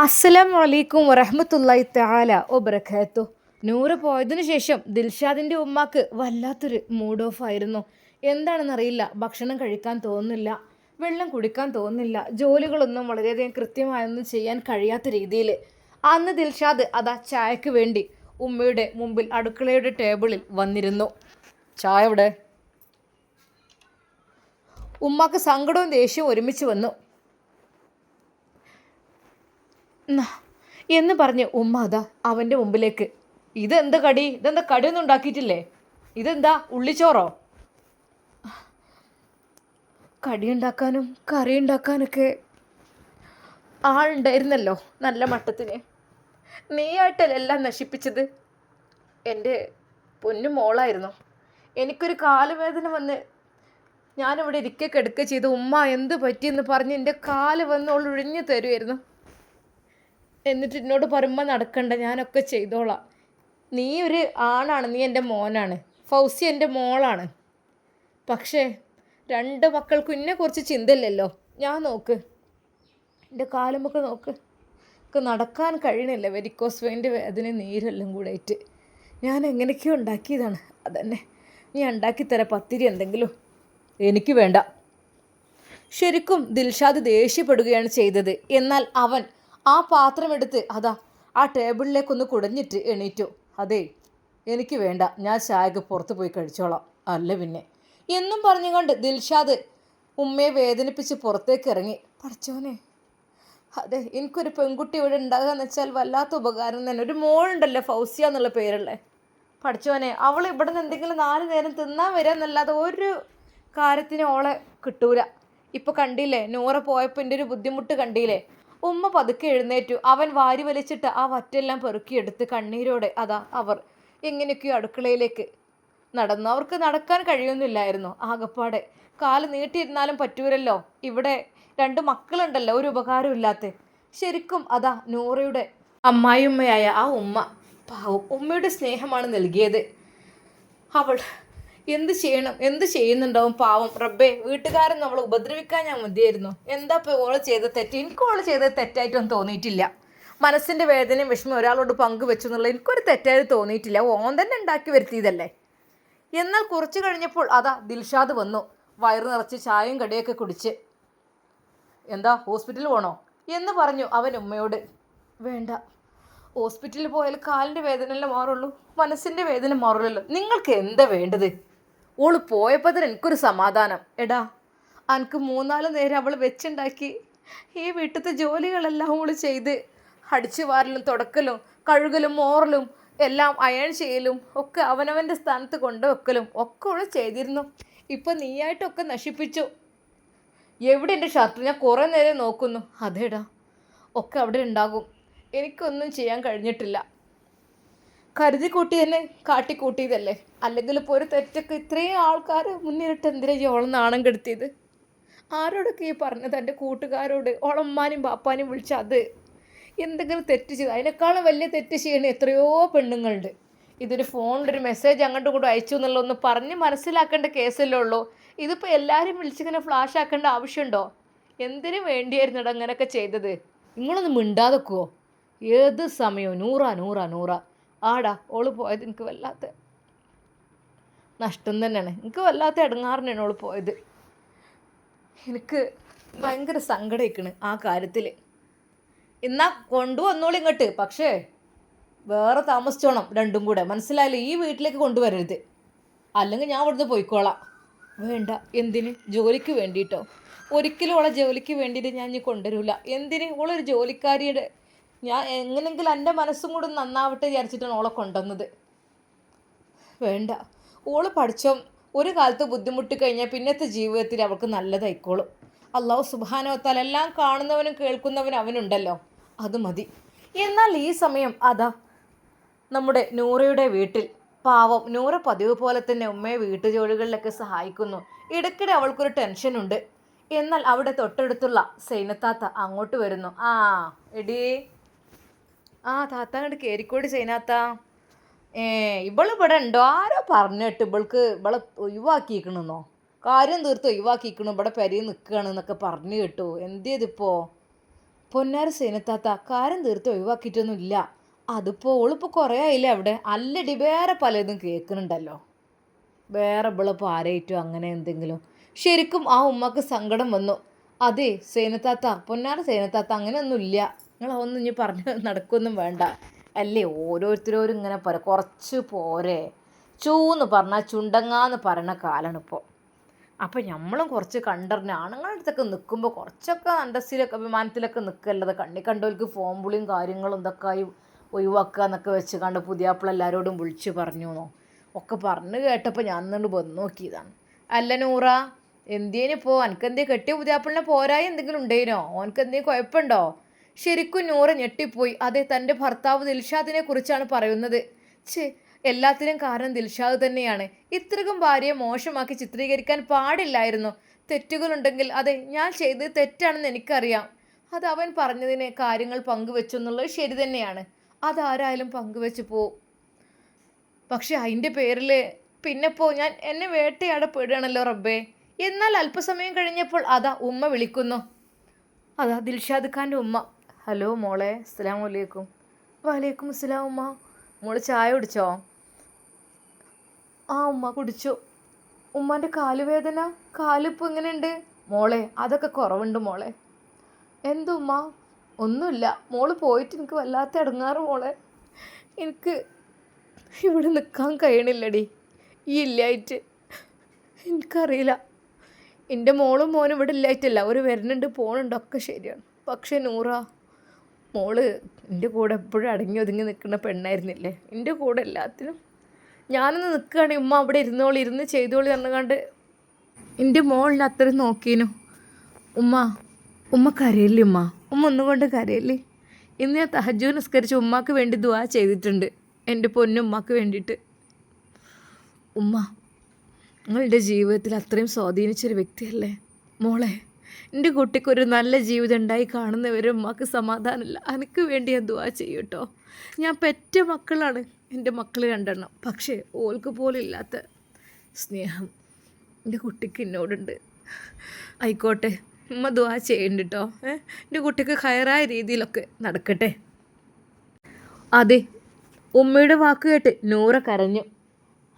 അസ്സലാമു അലൈക്കും വറഹ്മത്തുള്ളാഹി തആല വബറകാത്തു. നൂറ് പോയതിനു ശേഷം ദിൽഷാദിൻ്റെ ഉമ്മാക്ക് വല്ലാത്തൊരു മൂഡ് ഓഫ് ആയിരുന്നു. എന്താണെന്നറിയില്ല, ഭക്ഷണം കഴിക്കാൻ തോന്നുന്നില്ല, വെള്ളം കുടിക്കാൻ തോന്നുന്നില്ല, ജോലികളൊന്നും വളരെയധികം കൃത്യമായൊന്നും ചെയ്യാൻ കഴിയാത്ത രീതിയിൽ. അന്ന് ദിൽഷാദ് അതാ ചായക്ക് വേണ്ടി ഉമ്മയുടെ മുമ്പിൽ അടുക്കളയുടെ ടേബിളിൽ വന്നിരുന്നു. ചായ ഇവിടെ. ഉമ്മാക്ക് സങ്കടവും ദേഷ്യവും ഒരുമിച്ച് വന്നു. എന്ന് പറഞ്ഞ് ഉമ്മ അതാ അവൻ്റെ മുമ്പിലേക്ക്, ഇതെന്താ കടി, ഇതെന്താ കടിയൊന്നും ഉണ്ടാക്കിയിട്ടില്ലേ, ഇതെന്താ ഉള്ളിച്ചോറോ? കടിയുണ്ടാക്കാനും കറി ഉണ്ടാക്കാനൊക്കെ ആളുണ്ടായിരുന്നല്ലോ നല്ല മട്ടത്തിന്. നീയായിട്ടല്ല എല്ലാം നശിപ്പിച്ചത്. എൻ്റെ പൊന്നു മോളായിരുന്നു. എനിക്കൊരു കാലുവേദന വന്ന് ഞാനിവിടെ ഇരിക്കെ കിടക്കുക ചെയ്തു. ഉമ്മ എന്ത് പറ്റിയെന്ന് പറഞ്ഞ് എൻ്റെ കാല് വന്ന് അവൾ ഒഴിഞ്ഞു തരുമായിരുന്നു. എന്നിട്ട് എന്നോട് പറയുമ്പോൾ നടക്കണ്ട, ഞാനൊക്കെ ചെയ്തോളാം. നീ ഒരു ആണാണ്, നീ എൻ്റെ മോനാണ്, ഫൗസി എൻ്റെ മോളാണ്. പക്ഷേ രണ്ട് മക്കൾക്കും എന്നെക്കുറിച്ച് ചിന്തയില്ലല്ലോ. ഞാൻ നോക്ക്, എൻ്റെ കാലുമൊക്കെ നോക്ക്, ഒക്കെ നടക്കാൻ കഴിയണില്ല. വെരിക്കോസ് വെയിൻ്റെ വേദന, നീരെല്ലാം കൂടെയിട്ട് ഞാൻ എങ്ങനെയൊക്കെയോ ഉണ്ടാക്കിയതാണ്. അതന്നെ, നീ ഉണ്ടാക്കിത്തരാം പത്തിരി എന്തെങ്കിലും. എനിക്ക് വേണ്ട. ശരിക്കും ദിൽഷാദ് ദേഷ്യപ്പെടുകയാണ് ചെയ്തത്. എന്നാൽ അവൻ ആ പാത്രമെടുത്ത് അതാ ആ ടേബിളിലേക്കൊന്ന് കുടഞ്ഞിട്ട് എണീറ്റു. അതേ, എനിക്ക് വേണ്ട, ഞാൻ ചായക്ക് പുറത്ത് പോയി കഴിച്ചോളാം. അല്ല പിന്നെ എന്നും പറഞ്ഞുകൊണ്ട് ദിൽഷാദ് ഉമ്മയെ വേദനിപ്പിച്ച് പുറത്തേക്ക് ഇറങ്ങി. പഠിച്ചോനെ, അതെ, എനിക്കൊരു പെൺകുട്ടി ഇവിടെ ഉണ്ടാകുക എന്ന് വെച്ചാൽ വല്ലാത്ത ഉപകാരം തന്നെ. ഒരു മോളുണ്ടല്ലോ, ഫൗസിയ എന്നുള്ള പേരുള്ളേ. പഠിച്ചോനെ, അവൾ ഇവിടെ നിന്ന് എന്തെങ്കിലും 4 നേരം തിന്നാൻ വരാമെന്നല്ലാതെ ഒരു കാര്യത്തിന് ഓളെ കിട്ടൂല. ഇപ്പോൾ കണ്ടില്ലേ, നൂറ പോയപ്പോൾ എൻ്റെ ഒരു ബുദ്ധിമുട്ട് കണ്ടില്ലേ. ഉമ്മ പതുക്കെ എഴുന്നേറ്റു. അവൻ വാരി വലിച്ചിട്ട് ആ വറ്റെല്ലാം പെറുക്കിയെടുത്ത് കണ്ണീരോടെ അതാ അവർ എങ്ങനെയൊക്കെയോ അടുക്കളയിലേക്ക് നടന്നു. അവർക്ക് നടക്കാൻ കഴിയുന്നില്ലായിരുന്നു. ആകപ്പാടെ കാല് നീട്ടിയിരുന്നാലും പറ്റൂരല്ലോ. ഇവിടെ 2 മക്കളുണ്ടല്ലോ, ഒരു ഉപകാരവും ഇല്ലാത്ത. ശരിക്കും അതാ നൂറയുടെ അമ്മായിയുമ്മയായ ആ ഉമ്മ പാവം ഉമ്മയുടെ സ്നേഹമാണ് നൽകിയത്. അവൾ എന്ത് ചെയ്യണം, എന്ത് ചെയ്യുന്നുണ്ടാവും പാവം. റബ്ബേ, വീട്ടുകാരൻ നമ്മളെ ഉപദ്രവിക്കാൻ ഞാൻ മതിയായിരുന്നു. എന്താ ഇപ്പോൾ ഓള് ചെയ്ത തെറ്റ്? എനിക്ക് ഓള് ചെയ്തത് തെറ്റായിട്ടൊന്നും തോന്നിയിട്ടില്ല. മനസ്സിൻ്റെ വേദനയും വിഷമം ഒരാളോട് പങ്കുവെച്ചു എന്നുള്ളത് എനിക്കൊരു തെറ്റായിട്ട് തോന്നിയിട്ടില്ല. ഓൻ തന്നെ ഉണ്ടാക്കി വരുത്തിയതല്ലേ. എന്നാൽ കുറച്ച് കഴിഞ്ഞപ്പോൾ അതാ ദിൽഷാദ് വന്നു, വയറ് നിറച്ച് ചായയും കടിയൊക്കെ കുടിച്ച്. എന്താ, ഹോസ്പിറ്റലിൽ പോകണോ എന്ന് പറഞ്ഞു അവൻ ഉമ്മയോട്. വേണ്ട, ഹോസ്പിറ്റലിൽ പോയാൽ കാലിൻ്റെ വേദനയല്ലേ മാറുള്ളൂ, മനസ്സിൻ്റെ വേദന മാറുള്ളൂ. നിങ്ങൾക്ക് എന്താ വേണ്ടത്? ഓള് പോയപ്പോൾ തന്നെ എനിക്കൊരു സമാധാനം. എടാ, എനിക്ക് 3-4 നേരം അവൾ വെച്ചുണ്ടാക്കി ഈ വീട്ടിലത്തെ ജോലികളെല്ലാം അവൾ ചെയ്ത്, അടിച്ചു വാരലും തുടക്കലും കഴുകലും മോറലും എല്ലാം അയൺ ചെയ്യലും ഒക്കെ അവനവൻ്റെ സ്ഥാനത്ത് കൊണ്ടുവെക്കലും ഒക്കെ അവൾ ചെയ്തിരുന്നു. ഇപ്പം നീയായിട്ടൊക്കെ നശിപ്പിച്ചു. എവിടെ എൻ്റെ ഷർട്ട്? ഞാൻ കുറേ നേരം നോക്കുന്നു. അതേടാ, ഒക്കെ അവിടെ ഉണ്ടാകും. എനിക്കൊന്നും ചെയ്യാൻ കഴിഞ്ഞിട്ടില്ല. കരുതി കൂട്ടി തന്നെ കാട്ടിക്കൂട്ടിയതല്ലേ. അല്ലെങ്കിൽ ഇപ്പോൾ ഒരു തെറ്റൊക്കെ ഇത്രയും ആൾക്കാർ മുന്നിലിട്ട് എന്തിനാ ഓളം നാണം കെടുത്തിയത്? ആരോടൊക്കെ ഈ പറഞ്ഞത്? എൻ്റെ കൂട്ടുകാരോട്, ഓളമ്മാനും ബാപ്പാനും വിളിച്ച അത് എന്തെങ്കിലും തെറ്റ് ചെയ്ത് അതിനേക്കാളും വലിയ തെറ്റ് ചെയ്യണ എത്രയോ പെണ്ണുങ്ങളുണ്ട്. ഇതൊരു ഫോണിലൊരു മെസ്സേജ് അങ്ങോട്ടും കൂടെ അയച്ചു എന്നുള്ളതൊന്ന് പറഞ്ഞ് മനസ്സിലാക്കേണ്ട കേസല്ലേ ഉള്ളൂ. ഇതിപ്പോൾ എല്ലാവരും വിളിച്ചിങ്ങനെ ഫ്ലാഷ് ആക്കേണ്ട ആവശ്യമുണ്ടോ? എന്തിനു വേണ്ടിയായിരുന്നടാ അങ്ങനെയൊക്കെ ചെയ്തത്? നിങ്ങളൊന്ന് മിണ്ടാതെക്കുവോ? ഏത് സമയവും നൂറാ നൂറാ നൂറാ. ആടാ, ഓള് പോയത് എനിക്ക് വല്ലാത്ത നഷ്ടം തന്നെയാണ്. എനിക്ക് വല്ലാത്ത ഇടങ്ങാറിനാണ് ഓള് പോയത്. എനിക്ക് ഭയങ്കര സങ്കടമായിക്കണ് ആ കാര്യത്തിൽ. എന്നാൽ കൊണ്ടുവന്നോളൂ ഇങ്ങോട്ട്, പക്ഷേ വേറെ താമസിച്ചോണം രണ്ടും കൂടെ, മനസ്സിലായില്ലേ? ഈ വീട്ടിലേക്ക് കൊണ്ടുവരരുത്, അല്ലെങ്കിൽ ഞാൻ ഇവിടുന്ന് പോയിക്കോളാം. വേണ്ട. എന്തിന്? ജോലിക്ക് വേണ്ടിയിട്ടോ? ഒരിക്കലും ഓളെ ജോലിക്ക് വേണ്ടിയിട്ട് ഞാൻ ഇനി കൊണ്ടുവരില്ല. എന്തിന്? ഓളൊരു ജോലിക്കാരിയുടെ, ഞാൻ എങ്ങനെയെങ്കിലും എൻ്റെ മനസ്സും കൂടെ നന്നാവട്ടെ വിചാരിച്ചിട്ടാണ് ഓളെ കൊണ്ടുവന്നത്. വേണ്ട. ഓള് പഠിച്ചോ, ഒരു കാലത്ത് ബുദ്ധിമുട്ടി കഴിഞ്ഞാൽ പിന്നത്തെ ജീവിതത്തിൽ അവൾക്ക് നല്ലതായിക്കോളും. അല്ലാഹു സുബ്ഹാനഹു വ തആല എല്ലാം കാണുന്നവനും കേൾക്കുന്നവനും അവനുണ്ടല്ലോ, അത് മതി. എന്നാൽ ഈ സമയം അതാ നമ്മുടെ നൂറയുടെ വീട്ടിൽ പാവം നൂറ പതിവ് പോലെ തന്നെ ഉമ്മയെ വീട്ടുജോലികളിലൊക്കെ സഹായിക്കുന്നു. ഇടയ്ക്കിടെ അവൾക്കൊരു ടെൻഷനുണ്ട്. എന്നാൽ അവിടെ തൊട്ടടുത്തുള്ള സൈനത്താത്ത അങ്ങോട്ട് വരുന്നു. ആ എടീ, ആ താത്ത അങ്ങോട്ട് കയറിക്കോടി സൈനാത്ത. ഇവളിവിടെ ഉണ്ടോ? ആരോ പറഞ്ഞിട്ട് ഇവളെ ഒഴിവാക്കിയിരിക്കണമെന്നോ, കാര്യം തീർത്ത് ഒഴിവാക്കിയിരിക്കണു, ഇവിടെ പെരയിൽ നിൽക്കുകയാണ് എന്നൊക്കെ പറഞ്ഞു കേട്ടു. എന്തേതിപ്പോൾ? പൊന്നാര സേനത്താത്ത കാര്യം തീർത്ത് ഒഴിവാക്കിയിട്ടൊന്നുമില്ല. അതിപ്പോൾ ഓളിപ്പോൾ കുറേ ആയില്ലേ അവിടെ. അല്ലടി വേറെ പലതും കേൾക്കുന്നുണ്ടല്ലോ. വേറെ ഇവളിപ്പോൾ ആരായിട്ടും അങ്ങനെ എന്തെങ്കിലും. ശരിക്കും ആ ഉമ്മക്ക് സങ്കടം വന്നു. അതെ സേനത്താത്ത, പൊന്നാര സേനത്താത്ത, അങ്ങനെയൊന്നുമില്ല. നിങ്ങളൊന്നും ഇനി പറഞ്ഞ് നടക്കൊന്നും വേണ്ട. അല്ലേ ഓരോരുത്തരോരും ഇങ്ങനെ കുറച്ച് പോരെ. ചൂന്ന് പറഞ്ഞാൽ ചുണ്ടങ്ങാന്ന് പറയണ കാലമാണ് ഇപ്പോൾ. അപ്പം നമ്മളും കുറച്ച് കണ്ടറിഞ്ഞ ആണുങ്ങളുടെ അടുത്തൊക്കെ നിൽക്കുമ്പോൾ കുറച്ചൊക്കെ അന്തസ്സിലൊക്കെ അഭിമാനത്തിലൊക്കെ നിൽക്കല്ലത്. കണ്ണി കണ്ടവർക്ക് ഫോൺ വിളിയും കാര്യങ്ങളും ഇതൊക്കെ ആയി ഒഴിവാക്കുക എന്നൊക്കെ വെച്ച് കണ്ട് പുതിയാപ്പിള എല്ലാവരോടും വിളിച്ച് പറഞ്ഞു എന്നോ ഒക്കെ പറഞ്ഞു കേട്ടപ്പോൾ ഞാൻ നിന്നുകൊണ്ട് വന്ന് നോക്കിയതാണ്. അല്ല നൂറ, എന്തിനിപ്പോൾ എനിക്കെന്തേ കെട്ടിയ പുതിയാപ്പിളിനെ പോരായി എന്തെങ്കിലും ഉണ്ടേനോ? ഓനക്കെന്തെങ്കിലും കുഴപ്പമുണ്ടോ? ശരിക്കും നൂറ ഞെട്ടിപ്പോയി. അതെ, തൻ്റെ ഭർത്താവ് ദിൽഷാദിനെ കുറിച്ചാണ് പറയുന്നത്. എല്ലാത്തിനും കാരണം ദിൽഷാദ് തന്നെയാണ്. ഇത്രയും ഭാര്യയെ മോശമാക്കി ചിത്രീകരിക്കാൻ പാടില്ലായിരുന്നു. തെറ്റുകളുണ്ടെങ്കിൽ അതെ ഞാൻ ചെയ്തത് തെറ്റാണെന്ന് എനിക്കറിയാം. അത് അവൻ പറഞ്ഞതിന് കാര്യങ്ങൾ പങ്കുവെച്ചു എന്നുള്ളത് ശരി തന്നെയാണ്. അതാരായാലും പങ്കുവെച്ച് പോവും. പക്ഷെ അതിൻ്റെ പേരിൽ പിന്നെപ്പോൾ എന്നെ വേട്ടയാടപ്പെടുകയാണല്ലോ റബ്ബേ. എന്നാൽ അല്പസമയം കഴിഞ്ഞപ്പോൾ അതാ ഉമ്മ വിളിക്കുന്നു. അതാ ദിൽഷാദ് ഖാൻ്റെ ഉമ്മ. ഹലോ മോളെ, അസ്സലാമു അലൈക്കും. വലൈക്കും അസ്സലാം ഉമ്മ. മോള് ചായ കുടിച്ചോ? ആ ഉമ്മ കുടിച്ചു. ഉമ്മാൻ്റെ കാലുവേദന, കാലിപ്പോൾ എങ്ങനെയുണ്ട്? മോളെ അതൊക്കെ കുറവുണ്ട് മോളെ. എന്തുമ്മ? ഒന്നുമില്ല മോള് പോയിട്ട് എനിക്ക് വല്ലാത്ത ഇടങ്ങാറ് മോളെ. എനിക്ക് ഇവിടെ നിൽക്കാൻ കഴിയണില്ലടി ഈ ഇല്ലായിട്ട്. എനിക്കറിയില്ല, എൻ്റെ മോളും മോനും ഇവിടെ ഇല്ലായിട്ടല്ല, ഒരു വരുന്നുണ്ട് പോണുണ്ട് ഒക്കെ ശരിയാണ്. പക്ഷേ നൂറ മോള് എൻ്റെ കൂടെ എപ്പോഴും അടങ്ങി ഒതുങ്ങി നിൽക്കുന്ന പെണ്ണായിരുന്നില്ലേ? എൻ്റെ കൂടെ എല്ലാത്തിനും ഞാനൊന്ന് നിൽക്കുകയാണെങ്കിൽ ഉമ്മ അവിടെ ഇരുന്ന് ചെയ്തോളി പറഞ്ഞുകൊണ്ട് എൻ്റെ മോളിനെ അത്രയും നോക്കീനു. ഉമ്മ കരയില്ലേ ഉമ്മ? ഒന്നുകൊണ്ട് കരയില്ലേ? ഇന്ന് ഞാൻ തഹജ്ജുദ് നിസ്കരിച്ച് ഉമ്മാക്ക് വേണ്ടി ദുആ ചെയ്തിട്ടുണ്ട്, എൻ്റെ പൊന്നുമ്മക്ക് വേണ്ടിയിട്ട്. ഉമ്മ നിങ്ങളുടെ ജീവിതത്തിൽ അത്രയും സ്വാധീനിച്ചൊരു വ്യക്തിയല്ലേ മോളെ. എൻ്റെ കുട്ടിക്കൊരു നല്ല ജീവിതം ഉണ്ടായി കാണുന്നവരെ ഉമ്മക്ക് സമാധാനമില്ല. എനിക്ക് വേണ്ടി ഞാൻ ദുആ ചെയ്യും കേട്ടോ. ഞാൻ പെറ്റ മക്കളാണ് എൻ്റെ മക്കൾ രണ്ടെണ്ണം. പക്ഷേ ഓൾക്ക് പോലും ഇല്ലാത്ത സ്നേഹം എൻ്റെ കുട്ടിക്ക് എന്നോടുണ്ട്. ആയിക്കോട്ടെ ഉമ്മ ദുആ ചെയ്യണ്ട കേട്ടോ. എൻ്റെ കുട്ടിക്ക് ഹയറായ രീതിയിലൊക്കെ നടക്കട്ടെ. അതെ, ഉമ്മയുടെ വാക്ക് കേട്ട് നൂറ കരഞ്ഞു.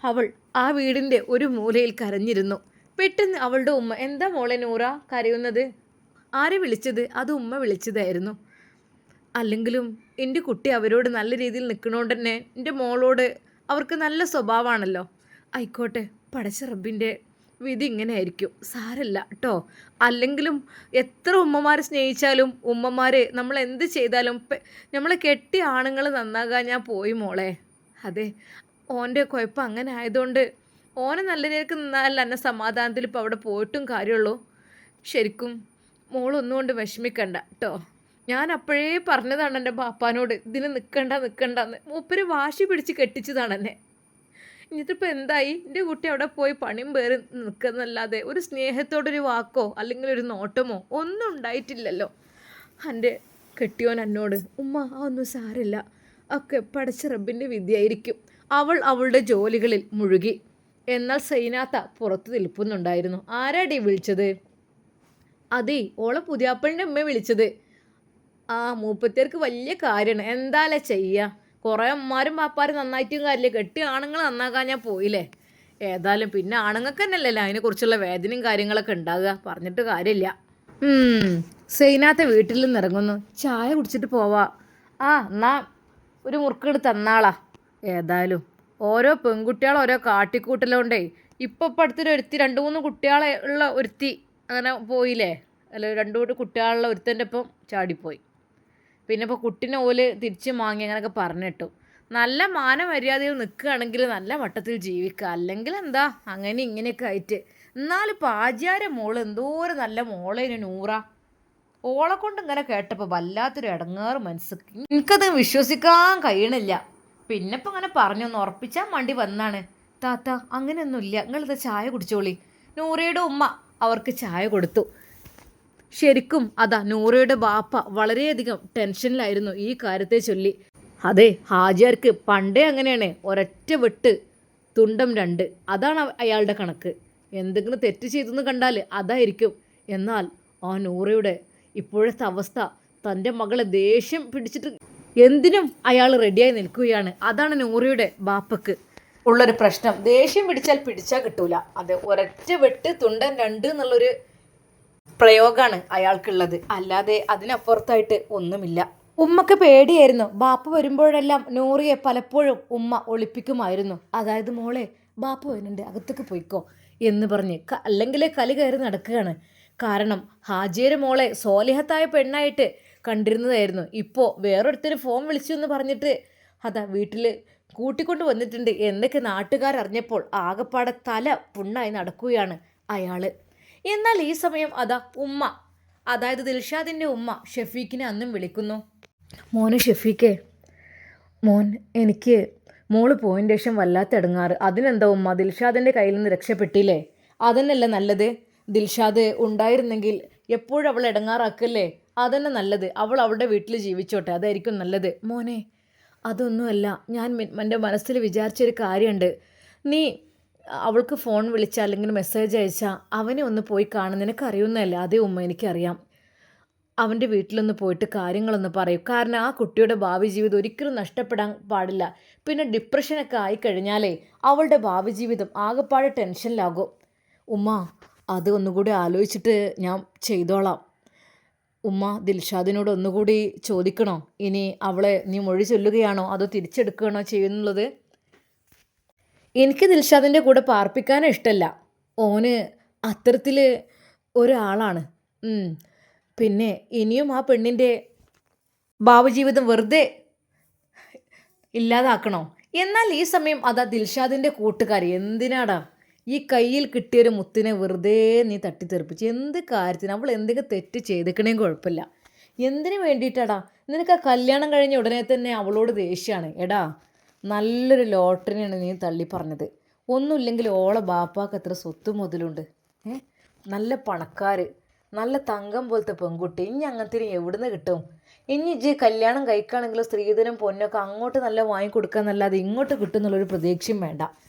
അവൾ ആ വീടിൻ്റെ ഒരു മൂലയിൽ കരഞ്ഞിരുന്നു. പെട്ടെന്ന് അവളുടെ ഉമ്മ, എന്താ മോളെ നൂറ കരയുന്നത്? ആരെ വിളിച്ചത്? അത് ഉമ്മ വിളിച്ചതായിരുന്നു. അല്ലെങ്കിലും എൻ്റെ കുട്ടി അവരോട് നല്ല രീതിയിൽ നിൽക്കണോണ്ട് തന്നെ എൻ്റെ മോളോട് അവർക്ക് നല്ല സ്വഭാവമാണല്ലോ. ആയിക്കോട്ടെ, പടച്ച റബ്ബിൻ്റെ വിധി ഇങ്ങനെ ആയിരിക്കും, സാരല്ല കേട്ടോ. അല്ലെങ്കിലും എത്ര ഉമ്മമാരെ സ്നേഹിച്ചാലും ഉമ്മമാർ നമ്മൾ എന്ത് ചെയ്താലും നമ്മളെ കെട്ടിയ ആണുങ്ങൾ നന്നാകാൻ ഞാൻ പോയി മോളെ. അതെ, ഓൻ്റെ കുഴപ്പം അങ്ങനെ ആയതുകൊണ്ട് ഓനെ നല്ല രീതിക്ക് നിന്നാലല്ല എന്നെ സമാധാനത്തിൽ ഇപ്പോൾ അവിടെ പോയിട്ടും കാര്യമുള്ളൂ. ശരിക്കും മോളൊന്നുകൊണ്ട് വിഷമിക്കണ്ട കേട്ടോ. ഞാൻ അപ്പോഴേ പറഞ്ഞതാണ് എൻ്റെ ബാപ്പാനോട് ഇതിന് നിൽക്കണ്ടെന്ന്. മൂപ്പര് വാശി പിടിച്ച് കെട്ടിച്ചതാണ് എന്നെ. ഇനിയിപ്പോൾ എന്തായി? എൻ്റെ കുട്ടി അവിടെ പോയി പണിയും പേര് നിൽക്കുന്നല്ലാതെ ഒരു സ്നേഹത്തോടൊരു വാക്കോ അല്ലെങ്കിൽ ഒരു നോട്ടമോ ഒന്നും ഉണ്ടായിട്ടില്ലല്ലോ എൻ്റെ കെട്ടിയോൻ എന്നോട്. ഉമ്മ ഒന്നും സാരില്ല, ഒക്കെ പടച്ച റബ്ബിൻ്റെ വിധിയായിരിക്കും. അവൾ അവളുടെ ജോലികളിൽ മുഴുകി. എന്നാൽ സൈനാത്ത പുറത്ത് നിൽപ്പുന്നുണ്ടായിരുന്നു. ആരാടി വിളിച്ചത്? അതേ, ഓളെ പുതിയാപ്പളിൻ്റെ അമ്മ വിളിച്ചത്. ആ മൂപ്പത്തിയർക്ക് വലിയ കാര്യമാണ്. എന്താല്ലേ ചെയ്യുക, കുറേ അമ്മമാരും പാപ്പാരും നന്നായിട്ടും കാര്യമില്ല, കെട്ടിയ ആണുങ്ങൾ നന്നാക്കാൻ ഞാൻ പോയില്ലേ. ഏതായാലും പിന്നെ ആണുങ്ങൾക്ക് തന്നെയല്ലേ അതിനെക്കുറിച്ചുള്ള വേദനയും കാര്യങ്ങളൊക്കെ ഉണ്ടാകുക, പറഞ്ഞിട്ട് കാര്യമില്ല. സൈനാത്ത വീട്ടിൽ നിന്ന് ഇറങ്ങുന്നു. ചായ കുടിച്ചിട്ട് പോവാ. ആ എന്നാ ഒരു മുറുക്കെടുത്ത് തന്നാളാ. ഏതായാലും ഓരോ പെൺകുട്ടികളും ഓരോ കാട്ടിക്കൂട്ടലുകൊണ്ടേ ഇപ്പം അടുത്തൊരു ഒരുത്തി 2-3 കുട്ടികളെ ഉള്ള ഒരുത്തി അങ്ങനെ പോയില്ലേ. അല്ല 2 കുട്ടികളുള്ള ഒരുത്തൻ്റെ ഒപ്പം ചാടിപ്പോയി. പിന്നെ ഇപ്പോൾ കുട്ടീനെ ഓല് തിരിച്ച് വാങ്ങി അങ്ങനെയൊക്കെ പറഞ്ഞിട്ടു. നല്ല മാനമര്യാദയിൽ നിൽക്കുകയാണെങ്കിൽ നല്ല മട്ടത്തിൽ ജീവിക്കുക, അല്ലെങ്കിൽ എന്താ അങ്ങനെ ഇങ്ങനെയൊക്കെ ആയിട്ട്. എന്നാലും പാചാര മോള് എന്തോരം നല്ല മോളേനു നൂറ. ഓളെ കൊണ്ട് ഇങ്ങനെ കേട്ടപ്പോൾ വല്ലാത്തൊരു ഇടങ്ങാറ് മനസ്സിക്ക്. എനിക്കത് വിശ്വസിക്കാൻ കഴിയണില്ല. പിന്നെ ഇപ്പം ഇങ്ങനെ പറഞ്ഞൊന്ന് ഉറപ്പിച്ചാൽ മണ്ടി വന്നാണ്. താത്ത അങ്ങനെയൊന്നുമില്ല, നിങ്ങളിത് ചായ കുടിച്ചോളി. നൂറയുടെ ഉമ്മ അവർക്ക് ചായ കൊടുത്തു. ശരിക്കും അതാ നൂറയുടെ ബാപ്പ വളരെയധികം ടെൻഷനിലായിരുന്നു ഈ കാര്യത്തെ ചൊല്ലി. അതെ, ഹാജിയാർക്ക് പണ്ടേ അങ്ങനെയാണ്, ഒരൊറ്റ വെട്ട് തുണ്ടം 2, അതാണ് അയാളുടെ കണക്ക്. എന്തെങ്കിലും തെറ്റ് ചെയ്തെന്ന് കണ്ടാൽ അതായിരിക്കും. എന്നാൽ ആ നൂറയുടെ ഇപ്പോഴത്തെ അവസ്ഥ തൻ്റെ മകളെ ദേഷ്യം പിടിച്ചിട്ട് എന്തിനും അയാൾ റെഡിയായി നിൽക്കുകയാണ്. അതാണ് നൂറിയുടെ ബാപ്പക്ക് ഉള്ളൊരു പ്രശ്നം. ദേഷ്യം പിടിച്ചാൽ കിട്ടൂല. അത് ഒരൊറ്റ വെട്ട് തുണ്ടൻ രണ്ട് എന്നുള്ളൊരു പ്രയോഗമാണ് അയാൾക്കുള്ളത്, അല്ലാതെ അതിനപ്പുറത്തായിട്ട് ഒന്നുമില്ല. ഉമ്മക്ക് പേടിയായിരുന്നു. ബാപ്പ വരുമ്പോഴെല്ലാം നൂറിയെ പലപ്പോഴും ഉമ്മ ഒളിപ്പിക്കുമായിരുന്നു. അതായത് മോളെ ബാപ്പ വരുന്നുണ്ട്, അകത്തേക്ക് പോയിക്കോ എന്ന് പറഞ്ഞ്. അല്ലെങ്കിൽ കലി കയറി നടക്കുകയാണ്. കാരണം ഹാജിയുടെ മോളെ സോലിഹത്തായ പെണ്ണായിട്ട് കണ്ടിരുന്നതായിരുന്നു. ഇപ്പോൾ വേറൊരുത്തർ ഫോൺ വിളിച്ചു എന്ന് പറഞ്ഞിട്ട് അതാ വീട്ടിൽ കൂട്ടിക്കൊണ്ട് വന്നിട്ടുണ്ട് എന്നൊക്കെ നാട്ടുകാരറിഞ്ഞപ്പോൾ ആകപ്പാടെ തല പുണ്ണായി നടക്കുകയാണ് അയാൾ. എന്നാൽ ഈ സമയം അതാ ഉമ്മ, അതായത് ദിൽഷാദിൻ്റെ ഉമ്മ ഷെഫീഖിനെ അന്നും വിളിക്കുന്നു. മോനെ ഷെഫീഖേ, മോൻ എനിക്ക് മോള് പോയിൻ്റെ ശേഷം വല്ലാത്ത ഇടങ്ങാറ്. അതിനെന്താ ഉമ്മ, ദിൽഷാദിൻ്റെ കയ്യിൽ നിന്ന് രക്ഷപ്പെട്ടില്ലേ? അതന്നെയല്ലേ നല്ലത്. ദിൽഷാദ് ഉണ്ടായിരുന്നെങ്കിൽ എപ്പോഴും അവൾ ഇടങ്ങാറാക്കല്ലേ? അതന്നെ നല്ലത്. അവൾ അവളുടെ വീട്ടിൽ ജീവിച്ചോട്ടെ, അതായിരിക്കും നല്ലത്. മോനെ അതൊന്നുമല്ല, ഞാൻ എൻ്റെ മനസ്സിൽ വിചാരിച്ചൊരു കാര്യമുണ്ട്. നീ അവൾക്ക് ഫോൺ വിളിച്ചാൽ അല്ലെങ്കിൽ മെസ്സേജ് അയച്ചാൽ അവനെ ഒന്ന് പോയി കാണും. നിനക്കറിയുന്നതല്ലേ? അതേ ഉമ്മ, എനിക്കറിയാം. അവൻ്റെ വീട്ടിലൊന്ന് പോയിട്ട് കാര്യങ്ങളൊന്ന് പറയും. കാരണം ആ കുട്ടിയുടെ ഭാവി ജീവിതം ഒരിക്കലും നഷ്ടപ്പെടാൻ പാടില്ല. പിന്നെ ഡിപ്രഷനൊക്കെ ആയിക്കഴിഞ്ഞാലേ അവളുടെ ഭാവി ജീവിതം ആകെപ്പാടെ ടെൻഷനിലാകും. ഉമ്മ അത് ഒന്നുകൂടി ആലോചിച്ചിട്ട് ഞാൻ ചെയ്തോളാം. ഉമ്മ ദിൽഷാദിനോട് ഒന്നുകൂടി ചോദിക്കണോ? ഇനി അവളെ നീ മൊഴി ചൊല്ലുകയാണോ അതോ തിരിച്ചെടുക്കുകയാണോ ചെയ്യുന്നുള്ളത്? എനിക്ക് ദിൽഷാദിൻ്റെ കൂടെ പാർപ്പിക്കാനും ഇഷ്ടമല്ല. ഓന് അത്തരത്തിൽ ഒരാളാണ്. പിന്നെ ഇനിയും ആ പെണ്ണിൻ്റെ ഭാവജീവിതം വെറുതെ ഇല്ലാതാക്കണോ? എന്നാൽ ഈ സമയം അതാ ദിൽഷാദിൻ്റെ കൂട്ടുകാർ, എന്തിനാടാ ഈ കയ്യിൽ കിട്ടിയൊരു മുത്തിനെ വെറുതെ നീ തട്ടിത്തെറിപ്പിച്ച്? എന്ത് കാര്യത്തിന്? അവൾ എന്തെങ്കിലും തെറ്റ് ചെയ്തേക്കണേയും കുഴപ്പമില്ല. എന്തിനു വേണ്ടിയിട്ടാടാ? നിനക്ക് ആ കല്യാണം കഴിഞ്ഞ ഉടനെ തന്നെ അവളോട് ദേഷ്യമാണ്. എടാ നല്ലൊരു ലോട്ടറിയാണ് നീ തള്ളി പറഞ്ഞത്. ഒന്നുമില്ലെങ്കിൽ ഓളെ ബാപ്പാക്ക് എത്ര സ്വത്ത് മുതലുണ്ട്. നല്ല പണക്കാർ, നല്ല തങ്കം പോലത്തെ പെൺകുട്ടി. ഇനി അങ്ങനത്തെ എവിടുന്ന് കിട്ടും? ഇനി ഇജ്ജ് കല്യാണം കഴിക്കുകയാണെങ്കിലും സ്ത്രീധനം പൊന്നൊക്കെ അങ്ങോട്ട് നല്ല വാങ്ങിക്കൊടുക്കാന്നല്ലാതെ ഇങ്ങോട്ട് കിട്ടുന്നുള്ളൊരു പ്രതീക്ഷയും വേണ്ട.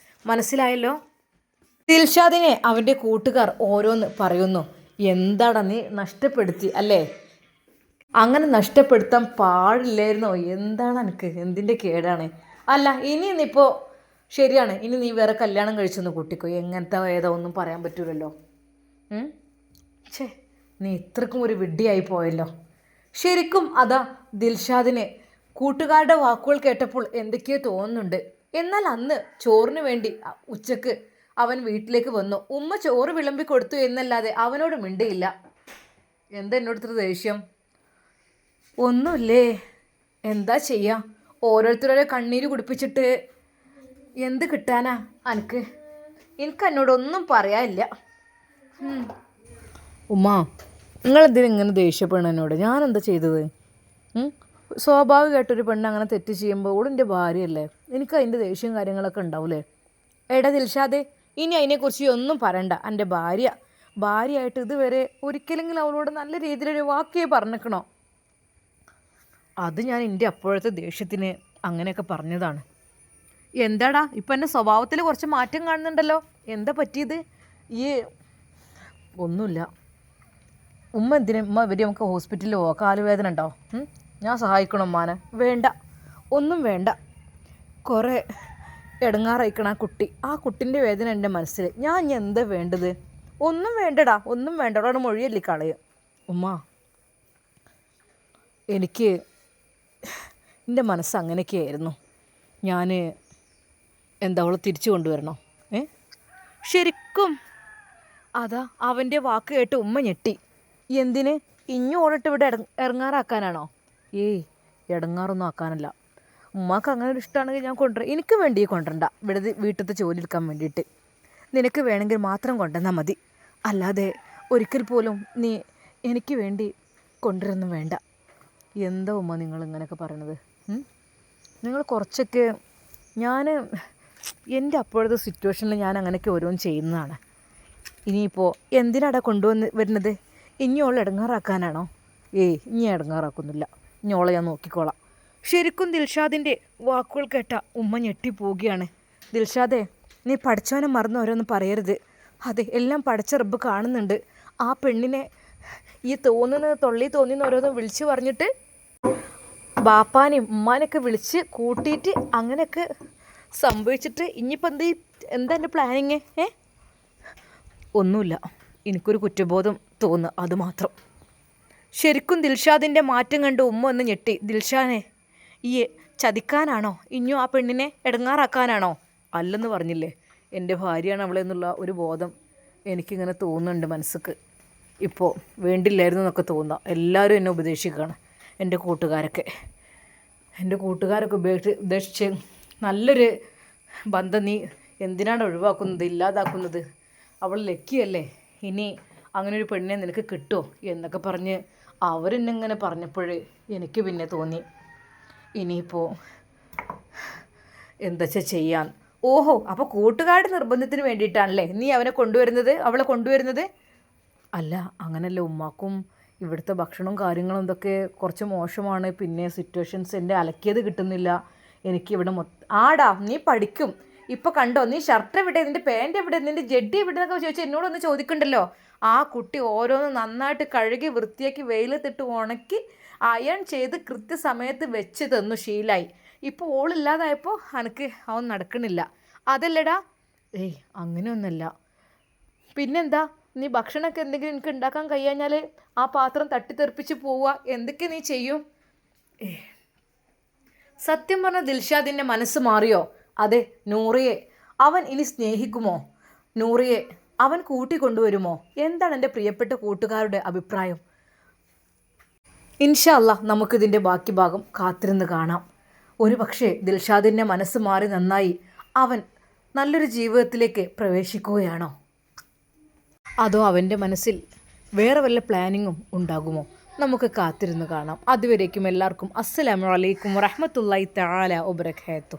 മനസ്സിലായല്ലോ? ദിൽഷാദിനെ അവൻ്റെ കൂട്ടുകാർ ഓരോന്ന് പറയുന്നു. എന്താടാ നീ നഷ്ടപ്പെടുത്തി അല്ലേ? അങ്ങനെ നഷ്ടപ്പെടുത്താൻ പാടില്ലായിരുന്നോ? എന്താണ് എനിക്ക്? എന്തിൻ്റെ കേടാണ്? അല്ല ഇനി ഇന്നിപ്പോൾ ശരിയാണ്, ഇനി നീ വേറെ കല്യാണം കഴിച്ചൊന്ന് കൂട്ടിക്കോ. എങ്ങനത്തെ ഏതോ ഒന്നും പറയാൻ പറ്റൂലല്ലോ. നീ ഇത്രക്കും ഒരു വിഡ്ഢിയായി പോയല്ലോ. ശരിക്കും അതാ ദിൽഷാദിന് കൂട്ടുകാരുടെ വാക്കുകൾ കേട്ടപ്പോൾ എന്തൊക്കെയോ തോന്നുന്നുണ്ട്. എന്നാൽ അന്ന് ചോറിന് വേണ്ടി ഉച്ചക്ക് അവൻ വീട്ടിലേക്ക് വന്നു. ഉമ്മ ചോറ് വിളമ്പി കൊടുത്തു എന്നല്ലാതെ അവനോട് മിണ്ടിയില്ല. എന്താ എന്നോടത്ര ദേഷ്യം? ഒന്നുമില്ലേ, എന്താ ചെയ്യാ? ഓരോരുത്തരുടെ കണ്ണീര് കുടിപ്പിച്ചിട്ട് എന്ത് കിട്ടാനാ എനിക്ക് എന്നോടൊന്നും പറയാനില്ല. ഉമ്മ നിങ്ങളെന്തിനും ഇങ്ങനെ ദേഷ്യപ്പെടണം എന്നോട്? ഞാനെന്താ ചെയ്തത്? സ്വാഭാവികമായിട്ടൊരു പെണ്ണ് അങ്ങനെ തെറ്റ് ചെയ്യുമ്പോൾ ഓളിൻ്റെ ഭാര്യയല്ലേ, എനിക്ക് അതിൻ്റെ ദേഷ്യവും കാര്യങ്ങളൊക്കെ ഉണ്ടാവൂലേ? എടാ ദിൽഷാദേ, ഇനി അതിനെക്കുറിച്ച് ഒന്നും പറയണ്ട. എൻ്റെ ഭാര്യയായിട്ട് ഇതുവരെ ഒരിക്കലെങ്കിലും അവളോട് നല്ല രീതിയിലൊരു വാക്കേ പറഞ്ഞേക്കണോ? അത് ഞാൻ എൻ്റെ അപ്പോഴത്തെ ദേഷ്യത്തിന് അങ്ങനെയൊക്കെ പറഞ്ഞതാണ്. എന്താടാ ഇപ്പം എൻ്റെ സ്വഭാവത്തിൽ കുറച്ച് മാറ്റം കാണുന്നുണ്ടല്ലോ? എന്താ പറ്റിയത്? ഈ ഒന്നുമില്ല ഉമ്മ. എന്തിനും ഉമ്മ ഇവർ നമുക്ക് ഹോസ്പിറ്റലിൽ പോവാം. കാലുവേദന ഉണ്ടോ? ഞാൻ സഹായിക്കണം ഉമ്മാനെ. വേണ്ട, ഒന്നും വേണ്ട. കുറേ ഇടങ്ങാറായിക്കണം ആ കുട്ടിൻ്റെ വേദന എൻ്റെ മനസ്സിൽ. ഞാൻ ഇനി എന്താ വേണ്ടത്? ഒന്നും വേണ്ടടാ, ഒന്നും വേണ്ട. അവിടെ മൊഴിയല്ലേ കളയുക. ഉമ്മ എനിക്ക് എൻ്റെ മനസ്സ് അങ്ങനെയൊക്കെയായിരുന്നു. ഞാൻ എന്താ അവളെ തിരിച്ചു കൊണ്ടുവരണോ? ശരിക്കും അതാ അവൻ്റെ വാക്ക് കേട്ട് ഉമ്മ ഞെട്ടി. എന്തിന്? ഓടിട്ട് ഇവിടെ ഇറങ്ങാറാക്കാനാണോ? ഇടങ്ങാറൊന്നും ആക്കാനല്ല. ഉമ്മാക്ക് അങ്ങനെ ഒരു ഇഷ്ടമാണെങ്കിൽ ഞാൻ കൊണ്ടുവരാം. എനിക്ക് വേണ്ടി കൊണ്ടുവരണ്ട. ഇവിടെ വീട്ടിലത്തെ ജോലി എടുക്കാൻ വേണ്ടിയിട്ട് നിനക്ക് വേണമെങ്കിൽ മാത്രം കൊണ്ടുവന്നാൽ മതി. അല്ലാതെ ഒരിക്കൽ പോലും നീ എനിക്ക് വേണ്ടി കൊണ്ടുവരൊന്നും വേണ്ട. എന്താ ഉമ്മ നിങ്ങൾ ഇങ്ങനെയൊക്കെ പറയണത്? നിങ്ങൾ കുറച്ചൊക്കെ എൻ്റെ അപ്പോഴത്തെ സിറ്റുവേഷനിൽ ഞാൻ അങ്ങനെയൊക്കെ ഓരോന്ന് ചെയ്യുന്നതാണ്. ഇനിയിപ്പോൾ എന്തിനാടാ വരുന്നത്? ഇനിയോളെ ഇടങ്ങാറാക്കാനാണോ? ഇനി ഇടങ്ങാറാക്കുന്നില്ല. ഇനിയോളെ ഞാൻ നോക്കിക്കോളാം. ശരിക്കും ദിൽഷാദിൻ്റെ വാക്കുകൾ കേട്ട ഉമ്മ ഞെട്ടിപ്പോവുകയാണ്. ദിൽഷാദേ, നീ പഠിച്ചവനെ മറന്ന് ഓരോന്ന് പറയരുത്. അതെ, എല്ലാം പഠിച്ച റബ്ബ് കാണുന്നുണ്ട്. ആ പെണ്ണിനെ ഈ തോന്നുന്നത് തൊള്ളി തോന്നിന്ന് ഓരോന്നും വിളിച്ചു പറഞ്ഞിട്ട് ബാപ്പാനെയും ഉമ്മാനെയൊക്കെ വിളിച്ച് കൂട്ടിയിട്ട് അങ്ങനെയൊക്കെ സംഭവിച്ചിട്ട് ഇനിയിപ്പോൾ എന്താ എൻ്റെ പ്ലാനിങ്? ഒന്നുമില്ല, എനിക്കൊരു കുറ്റബോധം തോന്നുന്നു, അതുമാത്രം. ശരിക്കും ദിൽഷാദിൻ്റെ മാറ്റം കണ്ട് ഉമ്മ ഒന്ന് ഞെട്ടി. ദിൽഷാനെ, ഈ ചതിക്കാനാണോ? ഇനിയും ആ പെണ്ണിനെ ഇടങ്ങാറാക്കാനാണോ? അല്ലെന്ന് പറഞ്ഞില്ലേ, എൻ്റെ ഭാര്യയാണ് അവളെന്നുള്ള ഒരു ബോധം എനിക്കിങ്ങനെ തോന്നുന്നുണ്ട് മനസ്സിക്ക്. ഇപ്പോൾ വേണ്ടില്ലായിരുന്നു എന്നൊക്കെ തോന്നുക. എല്ലാവരും എന്നെ ഉപദേശിക്കുകയാണ്, എൻ്റെ കൂട്ടുകാരൊക്കെ ഉപദേശിച്ച് നല്ലൊരു ബന്ധം നീ എന്തിനാണ് ഒഴിവാക്കുന്നത്, ഇല്ലാതാക്കുന്നത്? അവൾ ലക്കിയല്ലേ, ഇനി അങ്ങനെ ഒരു പെണ്ണിനെ നിനക്ക് കിട്ടുമോ എന്നൊക്കെ പറഞ്ഞ് അവരെന്നെ ഇങ്ങനെ പറഞ്ഞപ്പോൾ എനിക്ക് പിന്നെ തോന്നി ഇനിയിപ്പോൾ എന്താ ചെയ്യാൻ. ഓഹോ, അപ്പോൾ കൂട്ടുകാരുടെ നിർബന്ധത്തിന് വേണ്ടിയിട്ടാണല്ലേ നീ അവളെ കൊണ്ടുവരുന്നത്? അല്ല, അങ്ങനല്ല, ഉമ്മാക്കും ഇവിടുത്തെ ഭക്ഷണവും കാര്യങ്ങളും ഇതൊക്കെ കുറച്ച് മോശമാണ്. പിന്നെ സിറ്റുവേഷൻസ്, എൻ്റെ അലക്കിയത് കിട്ടുന്നില്ല എനിക്കിവിടെ ആടാ നീ പഠിക്കും. ഇപ്പോൾ കണ്ടോ, നീ ഷർട്ട് എവിടെ, നിൻ്റെ പാൻറ് എവിടെ, നിൻ്റെ ജഡ്ഡി എവിടെ എന്നൊക്കെ ചോദിച്ചാൽ എന്നോടൊന്ന് ചോദിക്കണ്ടല്ലോ. ആ കുട്ടി ഓരോന്ന് നന്നായിട്ട് കഴുകി വൃത്തിയാക്കി വെയിലത്തിട്ട് ഉണക്കി അയൺ ചെയ്ത് കൃത്യസമയത്ത് വെച്ച് തന്നു, ശീലായി. ഇപ്പോൾ ഓളില്ലാതായപ്പോൾ എനിക്ക് അവൻ നടക്കണില്ല. അതല്ലടാ, അങ്ങനെയൊന്നുമല്ല. പിന്നെന്താ, നീ ഭക്ഷണമൊക്കെ എന്തെങ്കിലും എനിക്ക് ഉണ്ടാക്കാൻ കഴിയാഞ്ഞാൽ ആ പാത്രം തട്ടിത്തെറിപ്പിച്ച് പോവുക, എന്തൊക്കെ നീ ചെയ്യും? സത്യം പറഞ്ഞ ദിൽഷാദിൻ്റെ മനസ്സ് മാറിയോ? അതെ, നൂറിയെ അവൻ ഇനി സ്നേഹിക്കുമോ? നൂറിയെ അവൻ കൂട്ടിക്കൊണ്ടുവരുമോ? എന്താണ് എൻ്റെ പ്രിയപ്പെട്ട കൂട്ടുകാരുടെ അഭിപ്രായം? ഇൻഷാ അല്ലാഹ് നമുക്കിതിൻ്റെ ബാക്കി ഭാഗം കാത്തിരുന്ന് കാണാം. ഒരു പക്ഷേ ദിൽഷാദിൻ്റെ മനസ്സ് മാറി നന്നായി അവൻ നല്ലൊരു ജീവിതത്തിലേക്ക് പ്രവേശിക്കുകയാണോ? അതോ അവൻ്റെ മനസ്സിൽ വേറെ വല്ല പ്ലാനിങ്ങും ഉണ്ടാകുമോ? നമുക്ക് കാത്തിരുന്ന് കാണാം. അതുവരേക്കും എല്ലാവർക്കും അസ്സലാമു അലൈക്കും വറഹ്മത്തുള്ളാഹി തആല വബറകാതുഹു.